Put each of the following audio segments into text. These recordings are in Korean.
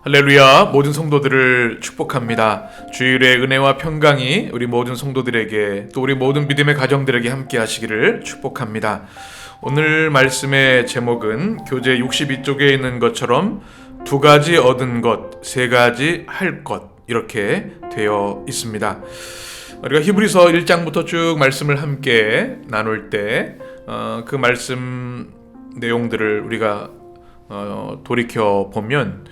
할렐루야, 모든 성도들을 축복합니다. 주일의 은혜와 평강이 우리 모든 성도들에게 또 우리 모든 믿음의 가정들에게 함께 하시기를 축복합니다. 오늘 말씀의 제목은 교재 62쪽에 있는 것처럼 두 가지 얻은 것, 세 가지 할 것, 이렇게 되어 있습니다. 우리가 히브리서 1장부터 쭉 말씀을 함께 나눌 때 그 말씀 내용들을 우리가 돌이켜 보면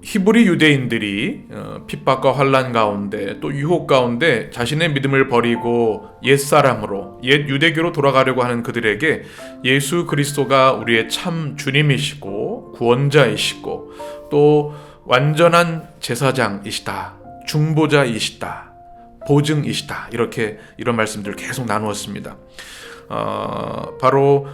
히브리 유대인들이 핍박과 환난 가운데 또 유혹 가운데 자신의 믿음을 버리고 옛사람으로 옛 유대교로 돌아가려고 하는 그들에게 예수 그리스도가 우리의 참 주님이시고 구원자이시고 또 완전한 제사장이시다, 중보자이시다, 보증이시다, 이런 말씀들을 계속 나누었습니다. 바로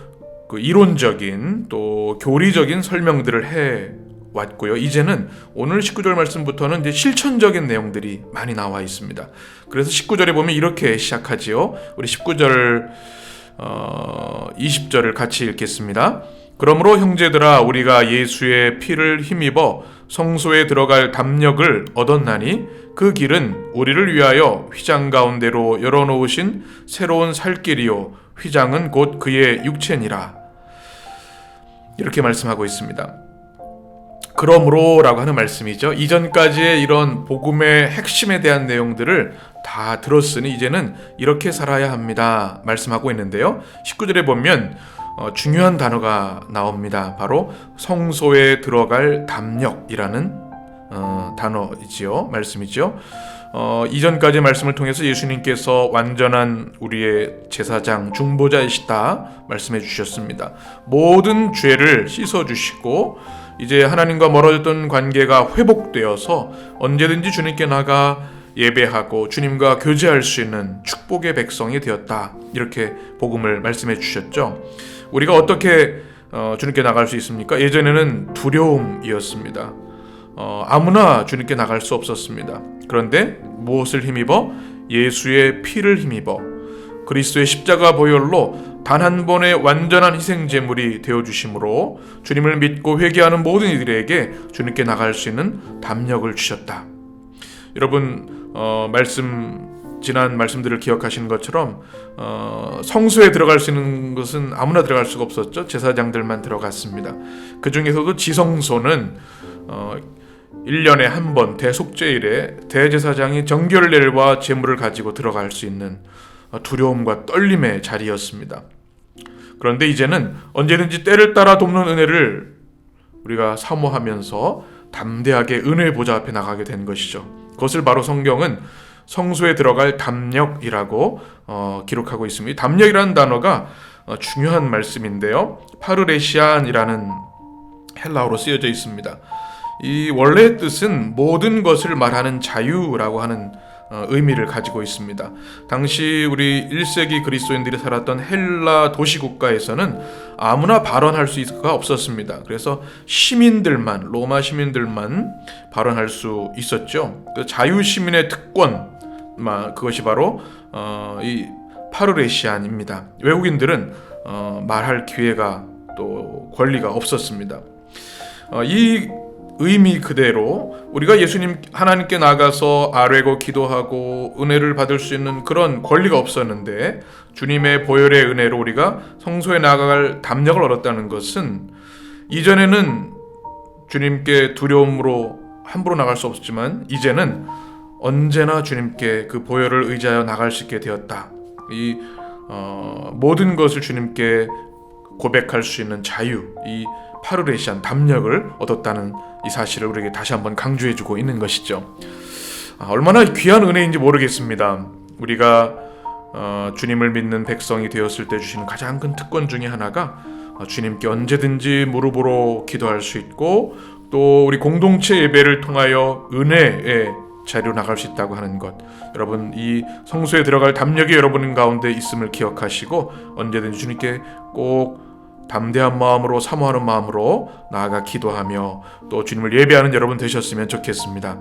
그 이론적인 또 교리적인 설명들을 해 왔고요. 이제는 오늘 19절 말씀부터는 이제 실천적인 내용들이 많이 나와 있습니다. 그래서 19절에 보면 이렇게 시작하지요. 우리 19절 20절을 같이 읽겠습니다. 그러므로 형제들아, 우리가 예수의 피를 힘입어 성소에 들어갈 담력을 얻었나니 그 길은 우리를 위하여 휘장 가운데로 열어놓으신 새로운 살 길이요 휘장은 곧 그의 육체니라. 이렇게 말씀하고 있습니다. 그러므로 라고 하는 말씀이죠. 이전까지의 이런 복음의 핵심에 대한 내용들을 다 들었으니 이제는 이렇게 살아야 합니다 말씀하고 있는데요. 19절에 보면 중요한 단어가 나옵니다. 바로 성소에 들어갈 담력이라는 단어이지요. 말씀이죠. 이전까지의 말씀을 통해서 예수님께서 완전한 우리의 제사장 중보자이시다 말씀해 주셨습니다. 모든 죄를 씻어주시고 이제 하나님과 멀어졌던 관계가 회복되어서 언제든지 주님께 나가 예배하고 주님과 교제할 수 있는 축복의 백성이 되었다, 이렇게 복음을 말씀해 주셨죠. 우리가 어떻게 주님께 나갈 수 있습니까? 예전에는 두려움이었습니다. 아무나 주님께 나갈 수 없었습니다. 그런데 무엇을 힘입어? 예수의 피를 힘입어 그리스도의 십자가 보혈로 단 한 번의 완전한 희생 제물이 되어주심으로 주님을 믿고 회개하는 모든 이들에게 주님께 나갈 수 있는 담력을 주셨다. 여러분 지난 말씀들을 기억하시는 것처럼 성소에 들어갈 수 있는 것은 아무나 들어갈 수가 없었죠. 제사장들만 들어갔습니다. 그 중에서도 지성소는 1년에 한 번 대속죄일에 대제사장이 정결례와 제물을 가지고 들어갈 수 있는 두려움과 떨림의 자리였습니다. 그런데 이제는 언제든지 때를 따라 돕는 은혜를 우리가 사모하면서 담대하게 은혜의 보좌 앞에 나가게 된 것이죠. 그것을 바로 성경은 성소에 들어갈 담력이라고 기록하고 있습니다. 담력이라는 단어가 중요한 말씀인데요. 파르레시안이라는 헬라어로 쓰여져 있습니다. 이 원래의 뜻은 모든 것을 말하는 자유라고 하는 의미를 가지고 있습니다. 당시 우리 1세기 그리스도인들이 살았던 헬라 도시국가에서는 아무나 발언할 수가 없었습니다. 그래서 로마 시민들만 발언할 수 있었죠. 그 자유시민의 특권, 그것이 바로 이 파르레시안입니다. 외국인들은 말할 기회가 또 권리가 없었습니다. 이 의미 그대로 우리가 예수님 하나님께 나가서 아뢰고 기도하고 은혜를 받을 수 있는 그런 권리가 없었는데 주님의 보혈의 은혜로 우리가 성소에 나아갈 담력을 얻었다는 것은 이전에는 주님께 두려움으로 함부로 나갈 수 없었지만 이제는 언제나 주님께 그 보혈을 의지하여 나갈 수 있게 되었다. 이 모든 것을 주님께 고백할 수 있는 자유, 이 파르레시안 담력을 얻었다는 이 사실을 우리에게 다시 한번 강조해주고 있는 것이죠. 얼마나 귀한 은혜인지 모르겠습니다. 우리가 주님을 믿는 백성이 되었을 때 주시는 가장 큰 특권 중에 하나가 주님께 언제든지 무릎으로 기도할 수 있고 또 우리 공동체 예배를 통하여 은혜의 자리로 나갈 수 있다고 하는 것. 여러분, 이 성소에 들어갈 담력이 여러분 가운데 있음을 기억하시고 언제든지 주님께 꼭 담대한 마음으로 사모하는 마음으로 나아가 기도하며 또 주님을 예배하는 여러분 되셨으면 좋겠습니다.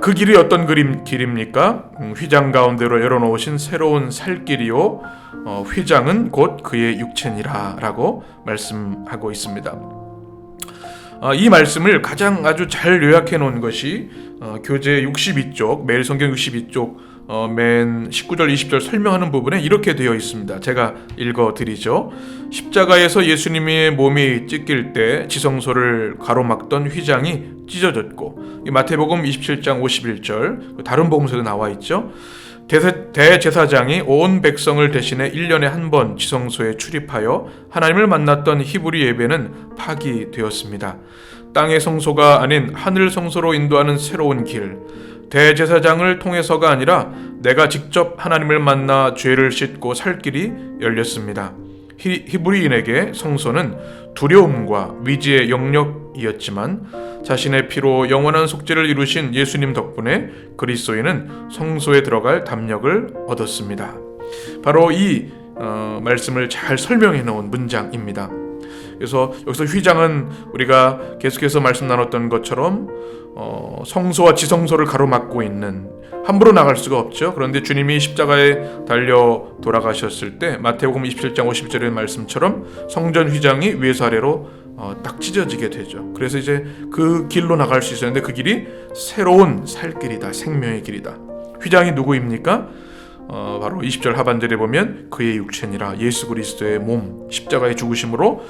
그 길이 어떤 길입니까? 휘장 가운데로 열어놓으신 새로운 살길이요 휘장은 곧 그의 육체니라 라고 말씀하고 있습니다. 이 말씀을 가장 아주 잘 요약해 놓은 것이 교재 62쪽, 매일 성경 62쪽 맨 19절 20절 설명하는 부분에 이렇게 되어 있습니다. 제가 읽어드리죠. 십자가에서 예수님의 몸이 찢길 때 지성소를 가로막던 휘장이 찢어졌고, 마태복음 27장 51절 다른 복음서도 나와 있죠. 대제사장이 온 백성을 대신해 1년에 한 번 지성소에 출입하여 하나님을 만났던 히브리 예배는 파기되었습니다. 땅의 성소가 아닌 하늘 성소로 인도하는 새로운 길, 대제사장을 통해서가 아니라 내가 직접 하나님을 만나 죄를 씻고 살 길이 열렸습니다. 히브리인에게 성소는 두려움과 위지의 영역이었지만 자신의 피로 영원한 속죄를 이루신 예수님 덕분에 그리스도인은 성소에 들어갈 담력을 얻었습니다. 바로 이 말씀을 잘 설명해 놓은 문장입니다. 그래서 여기서 휘장은 우리가 계속해서 말씀 나눴던 것처럼 성소와 지성소를 가로막고 있는, 함부로 나갈 수가 없죠. 그런데 주님이 십자가에 달려 돌아가셨을 때 마태복음 27장 50절의 말씀처럼 성전 휘장이 위에서 아래로 딱 찢어지게 되죠. 그래서 이제 그 길로 나갈 수 있었는데 그 길이 새로운 살 길이다, 생명의 길이다. 휘장이 누구입니까? 바로 20절 하반절에 보면 그의 육체니라, 예수 그리스도의 몸, 십자가의 죽으심으로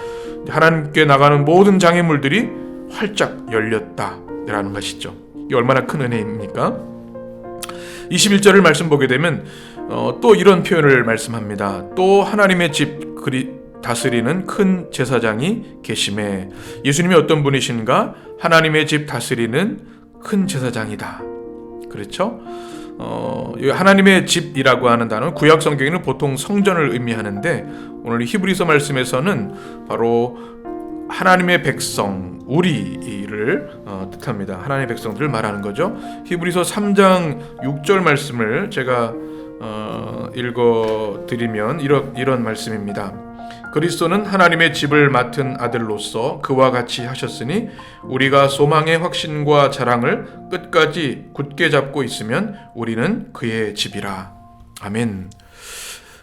하나님께 나가는 모든 장애물들이 활짝 열렸다라는 것이죠. 이게 얼마나 큰 은혜입니까? 21절을 말씀 보게 되면 또 이런 표현을 말씀합니다. 또 하나님의 집 다스리는 큰 제사장이 계심에, 예수님이 어떤 분이신가? 하나님의 집 다스리는 큰 제사장이다. 그렇죠? 하나님의 집이라고 하는 단어는 구약 성경에는 보통 성전을 의미하는데, 오늘 히브리서 말씀에서는 바로 하나님의 백성, 우리를 뜻합니다. 하나님의 백성들을 말하는 거죠. 히브리서 3장 6절 말씀을 제가 읽어드리면 이런 말씀입니다. 그리스도는 하나님의 집을 맡은 아들로서 그와 같이 하셨으니 우리가 소망의 확신과 자랑을 끝까지 굳게 잡고 있으면 우리는 그의 집이라. 아멘.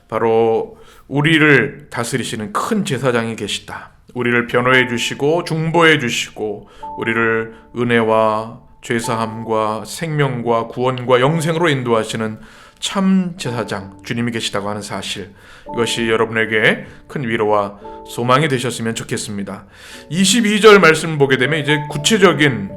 바로 우리를 다스리시는 큰 제사장이 계시다. 우리를 변호해 주시고 중보해 주시고 우리를 은혜와 죄사함과 생명과 구원과 영생으로 인도하시는 참 제사장 주님이 계시다고 하는 사실, 이것이 여러분에게 큰 위로와 소망이 되셨으면 좋겠습니다. 22절 말씀 보게 되면 이제 구체적인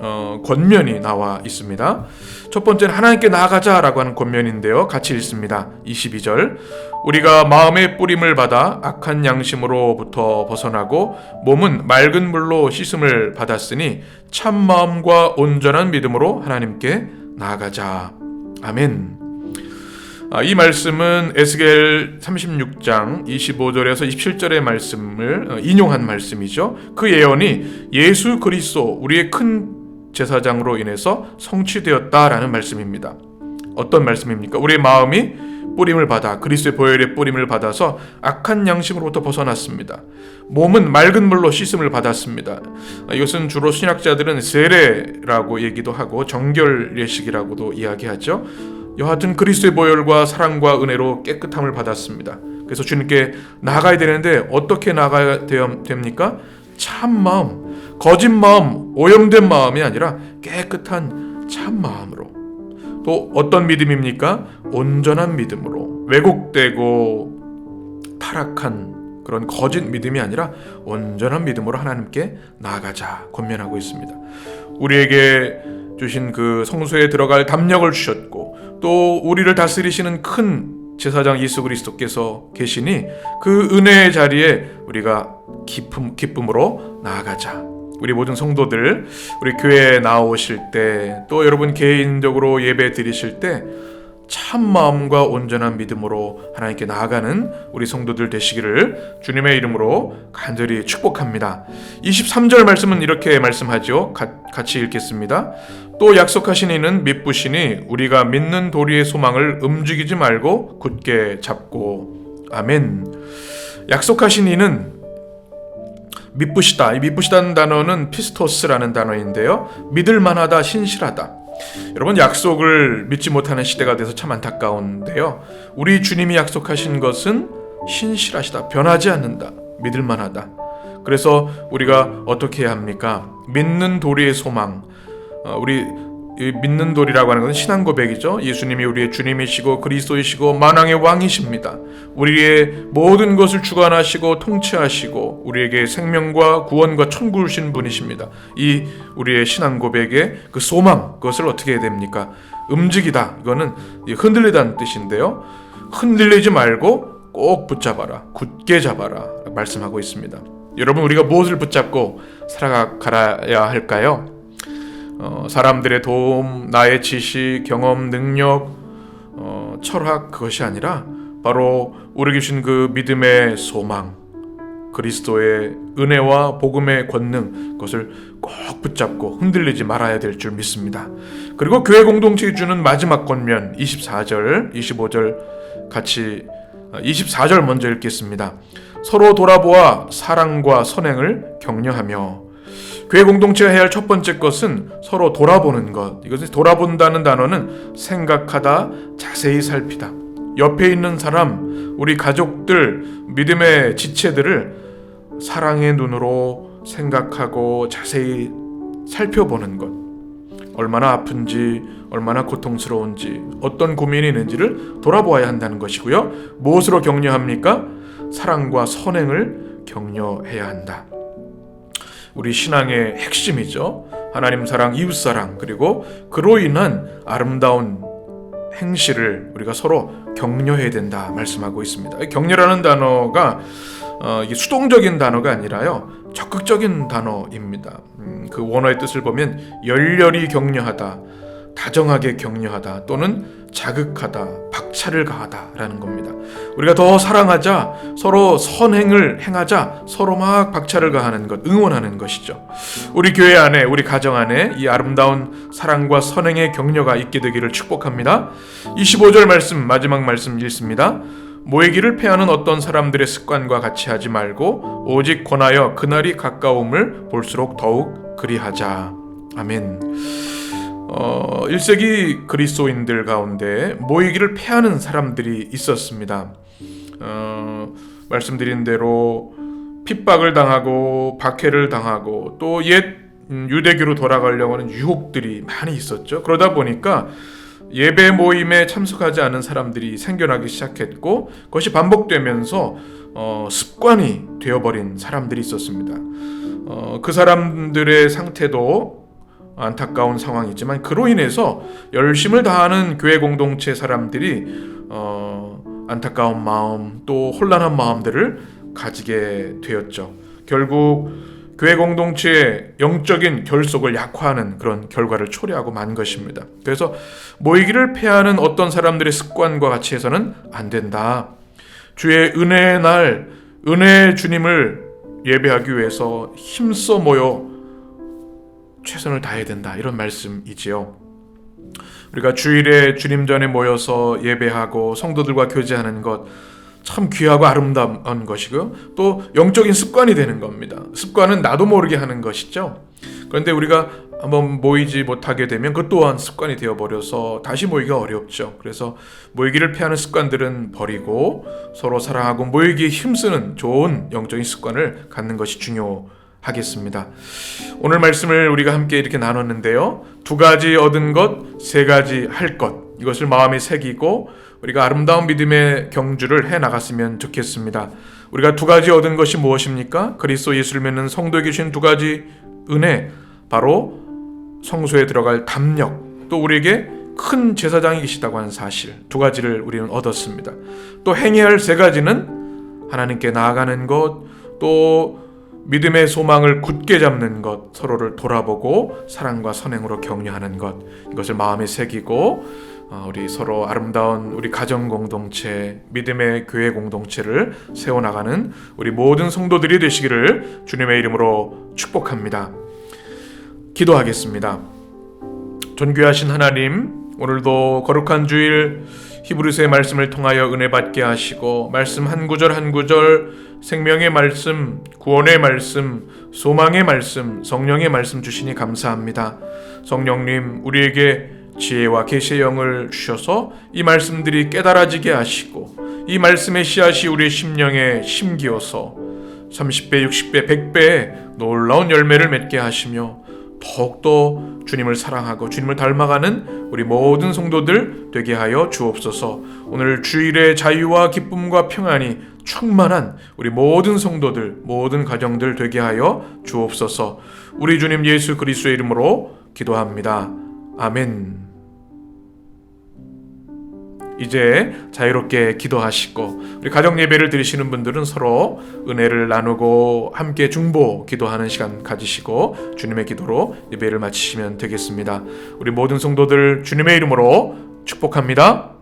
권면이 나와 있습니다. 첫 번째는 하나님께 나아가자라고 하는 권면인데요. 같이 읽습니다. 22절, 우리가 마음의 뿌림을 받아 악한 양심으로부터 벗어나고 몸은 맑은 물로 씻음을 받았으니 참 마음과 온전한 믿음으로 하나님께 나아가자. 아멘. 이 말씀은 에스겔 36장 25절에서 27절의 말씀을 인용한 말씀이죠. 그 예언이 예수 그리스도 우리의 큰 제사장으로 인해서 성취되었다라는 말씀입니다. 어떤 말씀입니까? 우리의 마음이 뿌림을 받아, 그리스도의 보혈의 뿌림을 받아서 악한 양심으로부터 벗어났습니다. 몸은 맑은 물로 씻음을 받았습니다. 이것은 주로 신학자들은 세례라고 얘기도 하고 정결 예식이라고도 이야기하죠. 여하튼 그리스도의 보혈과 사랑과 은혜로 깨끗함을 받았습니다. 그래서 주님께 나아가야 되는데 어떻게 나아가야 됩니까? 참 마음, 거짓 마음, 오염된 마음이 아니라 깨끗한 참 마음으로. 또 어떤 믿음입니까? 온전한 믿음으로. 왜곡되고 타락한 그런 거짓 믿음이 아니라 온전한 믿음으로 하나님께 나아가자 권면하고 있습니다. 우리에게 주신 그 성소에 들어갈 담력을 주셨고 또 우리를 다스리시는 큰 제사장 예수 그리스도께서 계시니 그 은혜의 자리에 우리가 기쁨으로 나아가자. 우리 모든 성도들, 우리 교회에 나오실 때, 또 여러분 개인적으로 예배 드리실 때 참 마음과 온전한 믿음으로 하나님께 나아가는 우리 성도들 되시기를 주님의 이름으로 간절히 축복합니다. 23절 말씀은 이렇게 말씀하죠. 같이 읽겠습니다. 또 약속하신 이는 미쁘시니 우리가 믿는 도리의 소망을 움직이지 말고 굳게 잡고. 아멘. 약속하신 이는 미쁘시다. 이 미쁘시다는 단어는 피스토스라는 단어인데요. 믿을만하다, 신실하다. 여러분, 약속을 믿지 못하는 시대가 돼서 참 안타까운데요. 우리 주님이 약속하신 것은 신실하시다, 변하지 않는다, 믿을만하다. 그래서 우리가 어떻게 해야 합니까? 믿는 도리의 소망. 우리 믿는 도리라고 하는 것은 신앙 고백이죠. 예수님이 우리의 주님이시고 그리스도이시고 만왕의 왕이십니다. 우리의 모든 것을 주관하시고 통치하시고 우리에게 생명과 구원과 천국을 주신 분이십니다. 이 우리의 신앙 고백의 그 소망, 그것을 어떻게 해야 됩니까? 움직이다. 이거는 흔들리다는 뜻인데요. 흔들리지 말고 꼭 붙잡아라. 굳게 잡아라. 말씀하고 있습니다. 여러분, 우리가 무엇을 붙잡고 살아가야 할까요? 사람들의 도움, 나의 지식, 경험, 능력, 철학, 그것이 아니라 바로 우리 주신 그 믿음의 소망, 그리스도의 은혜와 복음의 권능, 그것을 꼭 붙잡고 흔들리지 말아야 될 줄 믿습니다. 그리고 교회 공동체에 주는 마지막 권면 24절, 25절 같이 24절 먼저 읽겠습니다. 서로 돌아보아 사랑과 선행을 격려하며. 교회 공동체가 해야 할 첫 번째 것은 서로 돌아보는 것. 이것을 돌아본다는 단어는 생각하다, 자세히 살피다. 옆에 있는 사람, 우리 가족들, 믿음의 지체들을 사랑의 눈으로 생각하고 자세히 살펴보는 것. 얼마나 아픈지, 얼마나 고통스러운지, 어떤 고민이 있는지를 돌아보아야 한다는 것이고요. 무엇으로 격려합니까? 사랑과 선행을 격려해야 한다. 우리 신앙의 핵심이죠. 하나님 사랑, 이웃 사랑, 그리고 그로 인한 아름다운 행실을 우리가 서로 격려해야 된다 말씀하고 있습니다. 격려라는 단어가 이게 수동적인 단어가 아니라요, 적극적인 단어입니다. 그 원어의 뜻을 보면 열렬히 격려하다, 다정하게 격려하다, 또는 자극하다, 박차를 가하다라는 겁니다. 우리가 더 사랑하자, 서로 선행을 행하자, 서로 막 박차를 가하는 것, 응원하는 것이죠. 우리 교회 안에, 우리 가정 안에 이 아름다운 사랑과 선행의 격려가 있게 되기를 축복합니다. 25절 말씀, 마지막 말씀 읽습니다. 모이기를 패하는 어떤 사람들의 습관과 같이 하지 말고 오직 권하여 그날이 가까움을 볼수록 더욱 그리하자. 아멘. 1세기 그리스도인들 가운데 모이기를 패하는 사람들이 있었습니다. 말씀드린 대로 핍박을 당하고 박해를 당하고 또 옛 유대교로 돌아가려고 하는 유혹들이 많이 있었죠. 그러다 보니까 예배 모임에 참석하지 않은 사람들이 생겨나기 시작했고, 그것이 반복되면서 습관이 되어버린 사람들이 있었습니다. 그 사람들의 상태도 안타까운 상황이지만 그로 인해서 열심을 다하는 교회 공동체 사람들이 안타까운 마음, 또 혼란한 마음들을 가지게 되었죠. 결국 교회 공동체의 영적인 결속을 약화하는 그런 결과를 초래하고 만 것입니다. 그래서 모이기를 패하는 어떤 사람들의 습관과 같이 해서는 안 된다. 주의 은혜의 날, 은혜의 주님을 예배하기 위해서 힘써 모여 최선을 다해야 된다, 이런 말씀이지요. 우리가 주일에 주님 전에 모여서 예배하고 성도들과 교제하는 것 참 귀하고 아름다운 것이고요. 또 영적인 습관이 되는 겁니다. 습관은 나도 모르게 하는 것이죠. 그런데 우리가 한번 모이지 못하게 되면 그것 또한 습관이 되어버려서 다시 모이기가 어렵죠. 그래서 모이기를 피하는 습관들은 버리고 서로 사랑하고 모이기에 힘쓰는 좋은 영적인 습관을 갖는 것이 중요하겠습니다. 오늘 말씀을 우리가 함께 이렇게 나눴는데요. 2가지 얻은 것, 3가지 할 것, 이것을 마음에 새기고 우리가 아름다운 믿음의 경주를 해나갔으면 좋겠습니다. 우리가 2가지 얻은 것이 무엇입니까? 그리스도 예수를 믿는 성도에게 주신 2가지 은혜, 바로 성소에 들어갈 담력, 또 우리에게 큰 제사장이 계시다고 하는 사실, 2가지를 우리는 얻었습니다. 또 행해야 할 3가지는 하나님께 나아가는 것, 또 믿음의 소망을 굳게 잡는 것, 서로를 돌아보고 사랑과 선행으로 격려하는 것, 이것을 마음에 새기고 우리 서로 아름다운 우리 가정 공동체, 믿음의 교회 공동체를 세워나가는 우리 모든 성도들이 되시기를 주님의 이름으로 축복합니다. 기도하겠습니다. 존귀하신 하나님, 오늘도 거룩한 주일 히브리서의 말씀을 통하여 은혜 받게 하시고 말씀 한 구절 한 구절 생명의 말씀, 구원의 말씀, 소망의 말씀, 성령의 말씀 주시니 감사합니다. 성령님, 우리에게 지혜와 계시의 영을 주셔서 이 말씀들이 깨달아지게 하시고 이 말씀의 씨앗이 우리의 심령에 심기어서 30배, 60배, 100배의 놀라운 열매를 맺게 하시며 더욱더 주님을 사랑하고 주님을 닮아가는 우리 모든 성도들 되게 하여 주옵소서. 오늘 주일의 자유와 기쁨과 평안이 충만한 우리 모든 성도들, 모든 가정들 되게 하여 주옵소서. 우리 주님 예수 그리스도의 이름으로 기도합니다. 아멘. 이제 자유롭게 기도하시고 우리 가정 예배를 드리시는 분들은 서로 은혜를 나누고 함께 중보 기도하는 시간 가지시고 주님의 기도로 예배를 마치시면 되겠습니다. 우리 모든 성도들 주님의 이름으로 축복합니다.